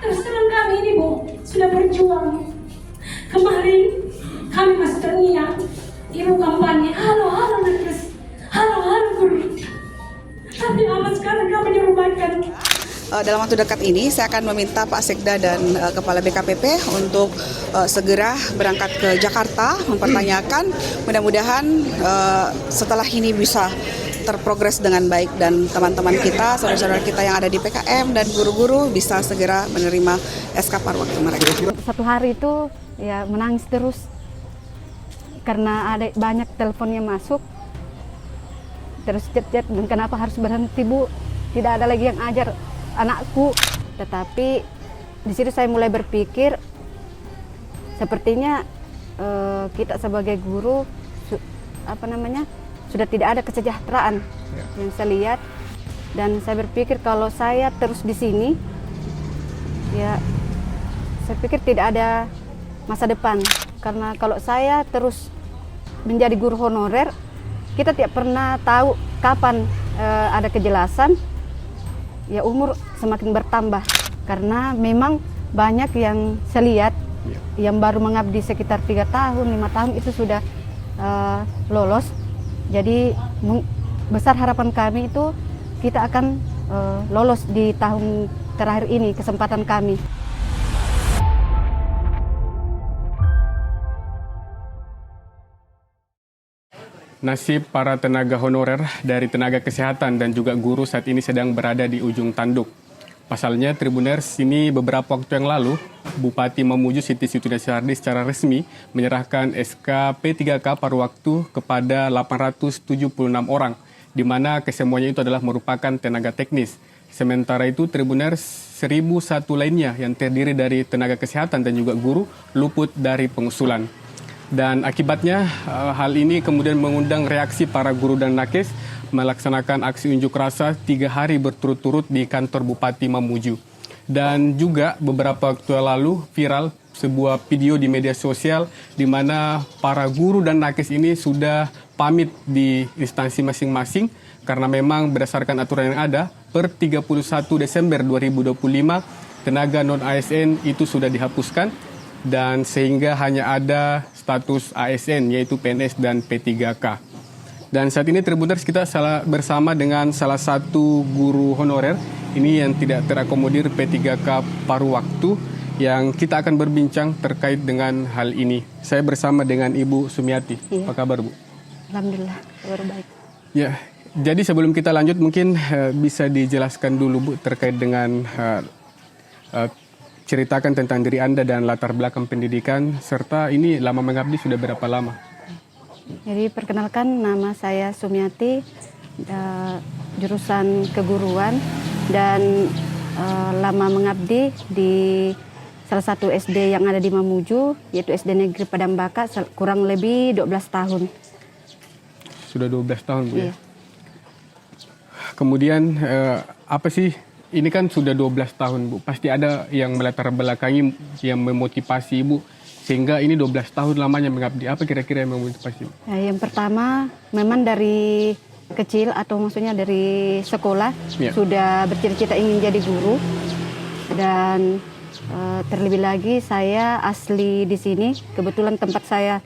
Terus terang kami ini Bu, sudah berjuang. Kemarin kami masih teriak, ibu kampanye, halo halo nakes, halo halo guru. Tapi amat sekarang kami dirubakan. Dalam waktu dekat ini saya akan meminta Pak Sekda dan Kepala BKPP untuk segera berangkat ke Jakarta mempertanyakan, mudah-mudahan setelah ini bisa terprogres dengan baik dan teman-teman kita, saudara-saudara kita yang ada di PKM dan guru-guru bisa segera menerima SK paruh waktu mereka. Satu hari itu ya menangis terus karena ada banyak teleponnya masuk, terus chat-chat, dan kenapa harus berhenti Bu, tidak ada lagi yang ajar anakku. Tetapi di situ saya mulai berpikir, sepertinya kita sebagai guru sudah tidak ada kesejahteraan yang saya lihat, dan saya berpikir kalau saya terus di sini, ya saya pikir tidak ada masa depan. Karena kalau saya terus menjadi guru honorer, kita tidak pernah tahu kapan ada kejelasan. Ya umur semakin bertambah, karena memang banyak yang saya lihat yang baru mengabdi sekitar 3 tahun, 5 tahun itu sudah lolos. Jadi besar harapan kami itu kita akan lolos di tahun terakhir ini, kesempatan kami. Nasib para tenaga honorer dari tenaga kesehatan dan juga guru saat ini sedang berada di ujung tanduk. Pasalnya, Tribuners ini beberapa waktu yang lalu, Bupati Mamuju Siti Sutidasardi secara resmi menyerahkan SK P3K paruh waktu kepada 876 orang, di mana kesemuanya itu adalah merupakan tenaga teknis. Sementara itu, Tribuners 1001 lainnya yang terdiri dari tenaga kesehatan dan juga guru luput dari pengusulan. Dan akibatnya hal ini kemudian mengundang reaksi para guru dan nakes melaksanakan aksi unjuk rasa 3 hari berturut-turut di kantor Bupati Mamuju. Dan juga beberapa waktu lalu viral sebuah video di media sosial di mana para guru dan nakes ini sudah pamit di instansi masing-masing karena memang berdasarkan aturan yang ada per 31 Desember 2025 tenaga non-ASN itu sudah dihapuskan dan sehingga hanya ada status ASN yaitu PNS dan P3K. Dan saat ini Tribuners kita bersama dengan salah satu guru honorer ini yang tidak terakomodir P3K paruh waktu yang kita akan berbincang terkait dengan hal ini. Saya bersama dengan Ibu Sumiati. Iya. Apa kabar Bu? Alhamdulillah, kabar baik. Ya, jadi sebelum kita lanjut mungkin bisa dijelaskan dulu Bu terkait dengan ceritakan tentang diri Anda dan latar belakang pendidikan, serta ini lama mengabdi sudah berapa lama? Jadi perkenalkan, nama saya Sumiati, jurusan keguruan, dan lama mengabdi di salah satu SD yang ada di Mamuju, yaitu SD Negeri Padambaka, kurang lebih 12 tahun. Sudah 12 tahun Bu ya? Iya. Kemudian apa sih? Ini kan sudah 12 tahun Bu, pasti ada yang melatar belakangi yang memotivasi Ibu sehingga ini 12 tahun lamanya mengabdi. Apa kira-kira yang memotivasi? Nah, yang pertama memang dari kecil atau maksudnya dari sekolah sudah bercita-cita ingin jadi guru, dan terlebih lagi saya asli di sini, kebetulan tempat saya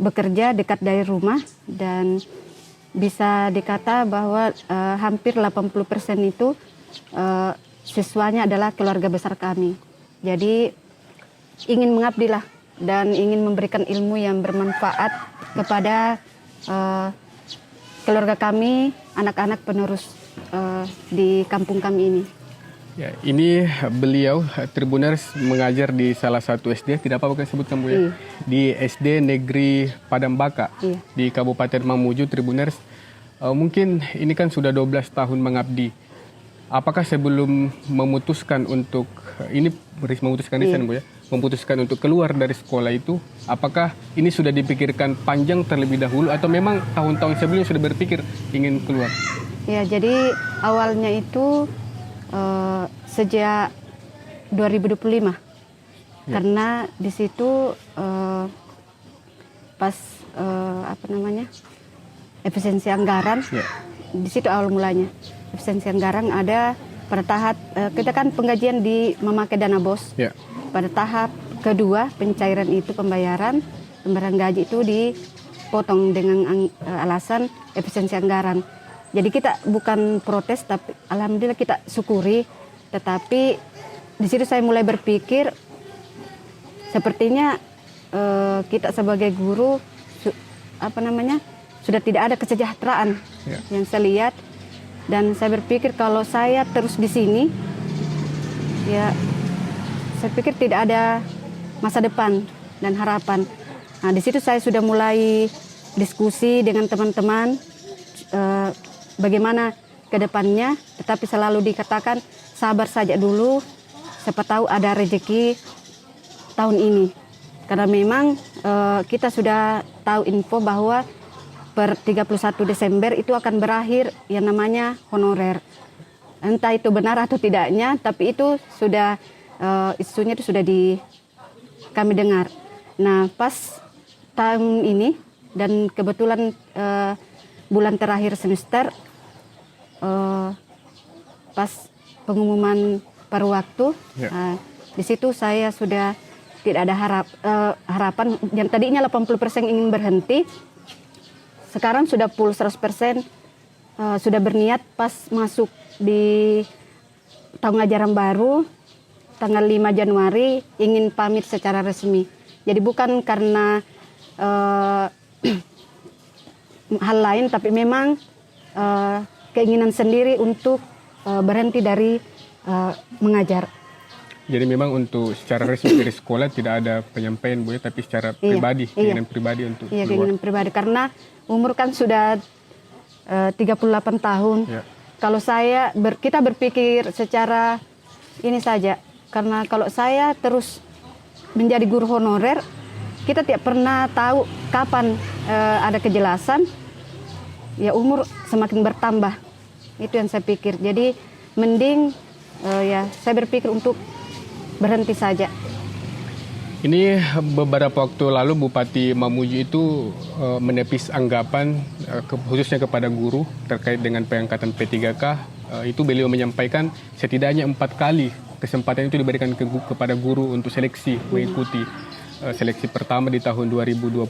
bekerja dekat dari rumah, dan bisa dikata bahwa hampir 80% itu siswanya adalah keluarga besar kami. Jadi ingin mengabdi lah dan ingin memberikan ilmu yang bermanfaat kepada keluarga kami, anak-anak penerus di kampung kami ini. Ya, ini beliau Tribuners mengajar di salah satu SD, tidak apa-apa kan sebutkan Bu ya? Iya. Di SD Negeri Padambaka, Iya. di Kabupaten Mamuju. Tribuners, mungkin ini kan sudah 12 tahun mengabdi. Apakah sebelum memutuskan untuk Iya. Bu ya, memutuskan untuk keluar dari sekolah itu, apakah ini sudah dipikirkan panjang terlebih dahulu atau memang tahun-tahun sebelumnya sudah berpikir ingin keluar? Ya, jadi awalnya itu sejak 2025, karena di situ pas efisiensi anggaran, di situ awal mulanya. Efisiensi anggaran ada pada tahap kita kan penggajian memakai dana BOS. Ya. Pada tahap kedua pencairan itu pembayaran gaji itu dipotong dengan alasan efisiensi anggaran. Jadi kita bukan protes, tapi alhamdulillah kita syukuri. Tetapi di situ saya mulai berpikir sepertinya kita sebagai guru sudah tidak ada kesejahteraan yang saya lihat, dan saya berpikir kalau saya terus di sini ya saya pikir tidak ada masa depan dan harapan. Nah, di situ saya sudah mulai diskusi dengan teman-teman bagaimana ke depannya, tetapi selalu dikatakan sabar saja dulu, siapa tahu ada rezeki tahun ini. Karena memang kita sudah tahu info bahwa per 31 Desember itu akan berakhir yang namanya honorer. Entah itu benar atau tidaknya, tapi itu sudah isunya itu sudah kami dengar. Nah, pas tahun ini dan kebetulan bulan terakhir semester, pas pengumuman paruh waktu, di situ saya sudah tidak ada harapan. Yang tadinya 80% ingin berhenti, sekarang sudah full 100%, sudah berniat pas masuk di tahun ajaran baru tanggal 5 Januari ingin pamit secara resmi. Jadi bukan karena hal lain, tapi memang keinginan sendiri untuk berhenti dari mengajar. Jadi memang untuk secara resmi dari sekolah tidak ada penyampaian Bu ya, tapi secara pribadi, keinginan pribadi untuk keluar. Keinginan pribadi karena umur kan sudah 38 tahun. Ya. Kalau kita berpikir secara ini saja, karena kalau saya terus menjadi guru honorer, kita tidak pernah tahu kapan ada kejelasan, ya umur semakin bertambah. Itu yang saya pikir. Jadi mending ya saya berpikir untuk berhenti saja. Ini beberapa waktu lalu Bupati Mamuju itu menepis anggapan khususnya kepada guru terkait dengan pengangkatan P3K. Itu beliau menyampaikan setidaknya 4 kali kesempatan itu diberikan kepada guru untuk seleksi mengikuti seleksi pertama di tahun 2022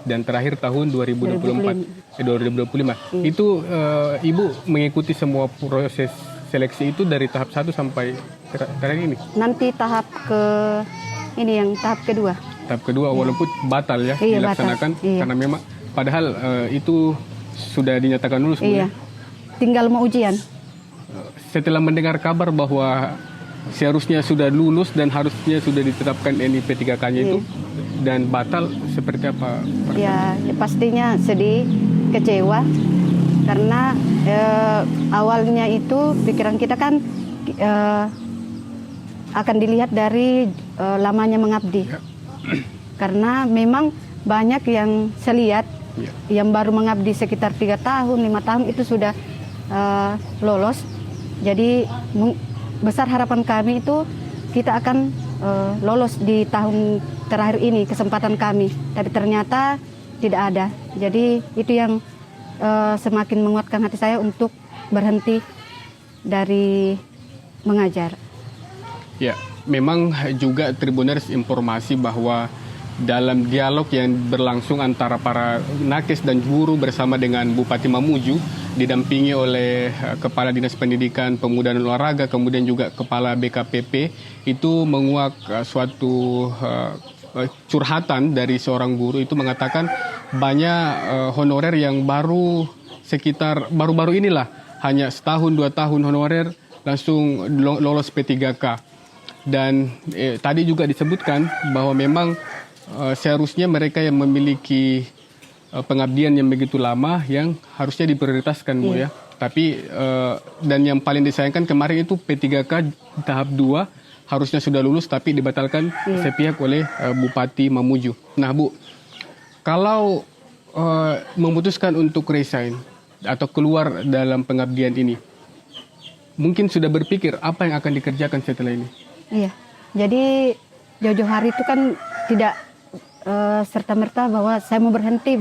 dan terakhir tahun 2025. Itu Ibu mengikuti semua proses seleksi itu dari tahap 1 sampai terakhir ini? Nanti tahap tahap kedua. Tahap kedua walaupun batal ya dilaksanakan batal. Karena memang padahal itu sudah dinyatakan lulus. Iya. Tinggal mau ujian. Setelah mendengar kabar bahwa seharusnya sudah lulus dan harusnya sudah ditetapkan NIP3K-nya itu dan batal, seperti apa? Ya pastinya sedih, kecewa. Karena awalnya itu pikiran kita kan akan dilihat dari lamanya mengabdi. Karena memang banyak yang saya lihat yang baru mengabdi sekitar 3 tahun, 5 tahun itu sudah lolos. Jadi besar harapan kami itu kita akan lolos di tahun terakhir ini, kesempatan kami. Tapi ternyata tidak ada. Jadi itu yang semakin menguatkan hati saya untuk berhenti dari mengajar. Ya, memang juga Tribuners informasi bahwa dalam dialog yang berlangsung antara para nakes dan guru bersama dengan Bupati Mamuju, didampingi oleh Kepala Dinas Pendidikan, Pemuda dan Olahraga, kemudian juga Kepala BKPP, itu menguak suatu curhatan dari seorang guru itu mengatakan banyak honorer yang baru-baru inilah hanya setahun 2 tahun honorer langsung lolos P3K. Dan tadi juga disebutkan bahwa memang seharusnya mereka yang memiliki pengabdian yang begitu lama yang harusnya diprioritaskan Bu ya. Tapi dan yang paling disayangkan kemarin itu P3K tahap 2 harusnya sudah lulus tapi dibatalkan sepihak oleh Bupati Mamuju. Nah Bu, kalau memutuskan untuk resign atau keluar dalam pengabdian ini, mungkin sudah berpikir apa yang akan dikerjakan setelah ini? Iya, jadi jauh-jauh hari itu kan tidak serta-merta bahwa saya mau berhenti.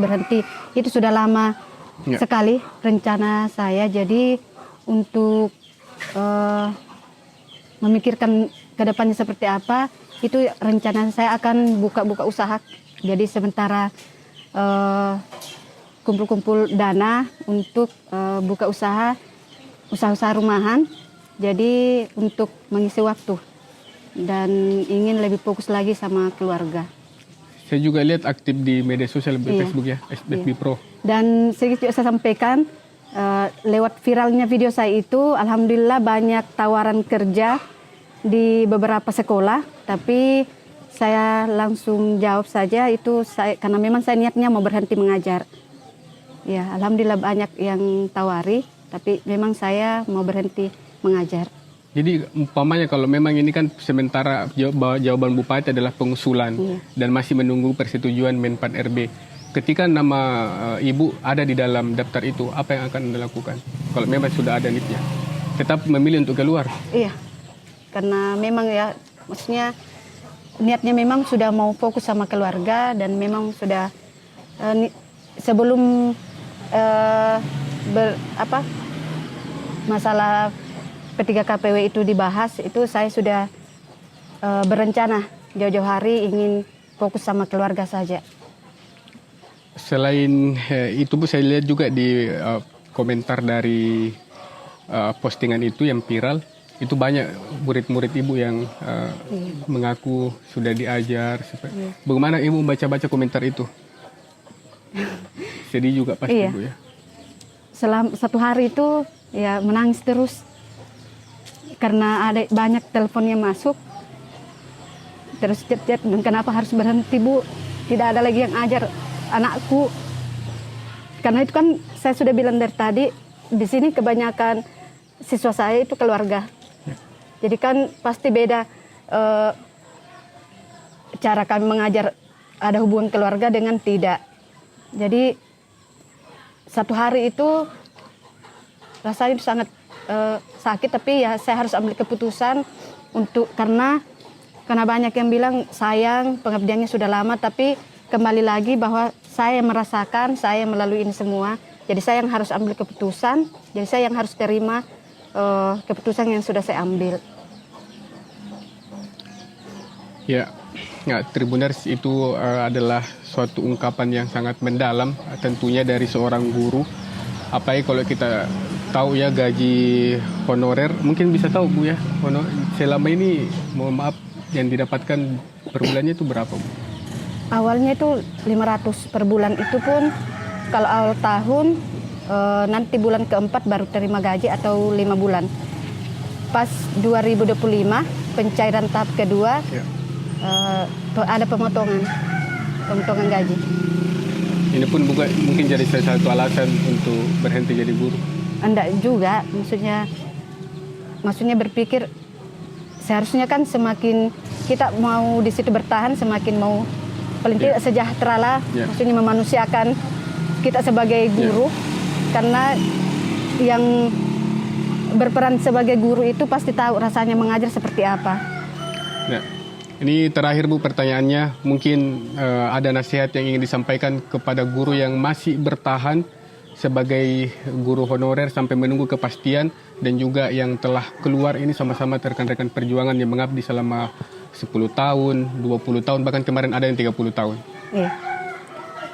Itu sudah lama sekali rencana saya. Jadi untuk memikirkan ke depannya seperti apa, itu rencana saya akan buka usaha. Jadi sementara kumpul-kumpul dana untuk buka usaha rumahan. Jadi untuk mengisi waktu dan ingin lebih fokus lagi sama keluarga. Saya juga lihat aktif di media sosial Facebook ya, FB Pro. Dan sedikit saya sampaikan, lewat viralnya video saya itu, alhamdulillah banyak tawaran kerja di beberapa sekolah, tapi saya langsung jawab saja itu karena memang saya niatnya mau berhenti mengajar. Ya, alhamdulillah banyak yang tawari, tapi memang saya mau berhenti mengajar. Jadi umpamanya kalau memang ini kan sementara jawaban Bupati adalah pengusulan dan masih menunggu persetujuan Menpan RB. Ketika nama Ibu ada di dalam daftar itu, apa yang akan Anda lakukan? Kalau memang sudah ada niatnya, tetap memilih untuk keluar? Iya, karena memang ya, maksudnya niatnya memang sudah mau fokus sama keluarga dan memang sudah sebelum masalah P3KPW itu dibahas, itu saya sudah berencana jauh-jauh hari ingin fokus sama keluarga saja. Selain itu Bu, saya lihat juga di komentar dari postingan itu yang viral, itu banyak murid-murid Ibu yang mengaku sudah diajar. Bagaimana Ibu membaca-baca komentar itu? Sedih juga pasti Ibu ya? Selama 1 hari itu ya menangis terus. Karena ada banyak teleponnya masuk. Terus chat-chat, kenapa harus berhenti Bu? Tidak ada lagi yang ajar anakku. Karena itu kan saya sudah bilang dari tadi, di sini kebanyakan siswa saya itu keluarga. Jadi kan pasti beda cara kami mengajar, ada hubungan keluarga dengan tidak. Jadi 1 hari itu rasanya sangat sakit, tapi ya saya harus ambil keputusan karena banyak yang bilang sayang pengabdiannya sudah lama, tapi kembali lagi bahwa saya merasakan saya melalui ini semua, jadi saya yang harus ambil keputusan, jadi saya yang harus terima keputusan yang sudah saya ambil. Ya, Tribuners, itu adalah suatu ungkapan yang sangat mendalam tentunya dari seorang guru. Apalagi kalau kita tahu ya gaji honorer, mungkin bisa tahu Bu ya, selama ini mohon maaf yang didapatkan per bulannya itu berapa Bu? Awalnya itu 500 per bulan, itu pun kalau awal tahun nanti bulan keempat baru terima gaji atau 5 bulan. Pas 2025 pencairan tahap kedua ada pemotongan gaji. Ini pun mungkin jadi salah satu alasan untuk berhenti jadi guru. Enggak juga, maksudnya berpikir seharusnya kan semakin kita mau di situ bertahan, semakin mau paling tidak sejahtera lah, maksudnya memanusiakan kita sebagai guru, karena yang berperan sebagai guru itu pasti tahu rasanya mengajar seperti apa. Ya. Ini terakhir Bu pertanyaannya, mungkin ada nasihat yang ingin disampaikan kepada guru yang masih bertahan sebagai guru honorer sampai menunggu kepastian, dan juga yang telah keluar ini sama-sama rekan-rekan perjuangan yang mengabdi selama 10 tahun, 20 tahun, bahkan kemarin ada yang 30 tahun. Iya.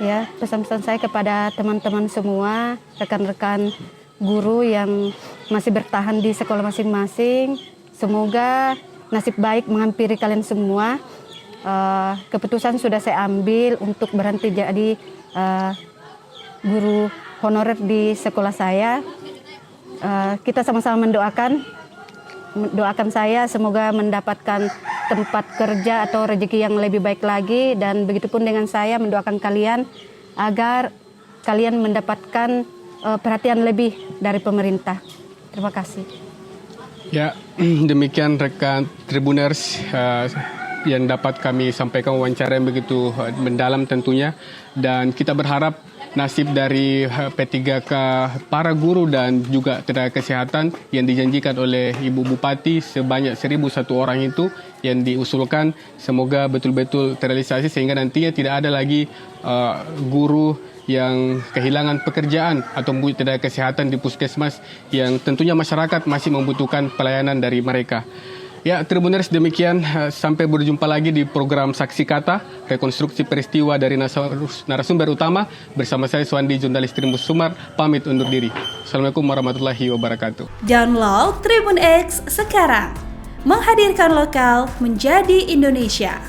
Ya, pesan-pesan saya kepada teman-teman semua, rekan-rekan guru yang masih bertahan di sekolah masing-masing, semoga nasib baik menghampiri kalian semua. Keputusan sudah saya ambil untuk berhenti jadi guru honorer di sekolah saya. Kita sama-sama mendoakan saya semoga mendapatkan tempat kerja atau rezeki yang lebih baik lagi, dan begitupun dengan saya mendoakan kalian agar kalian mendapatkan perhatian lebih dari pemerintah. Terima kasih. Ya, demikian rekan Tribuners yang dapat kami sampaikan, wawancara yang begitu mendalam tentunya, dan kita berharap nasib dari P3K, para guru dan juga tenaga kesehatan yang dijanjikan oleh Ibu Bupati sebanyak 1.001 orang itu yang diusulkan, semoga betul-betul terrealisasi sehingga nantinya tidak ada lagi guru yang kehilangan pekerjaan atau membutuhkan tenaga kesehatan di puskesmas yang tentunya masyarakat masih membutuhkan pelayanan dari mereka. Ya, Tribuners, demikian sampai berjumpa lagi di program Saksi Kata, rekonstruksi peristiwa dari narasumber utama bersama saya Suandi, jurnalis Tribun Sumar, pamit undur diri. Assalamualaikum warahmatullahi wabarakatuh. Download Tribun X sekarang, menghadirkan lokal menjadi Indonesia.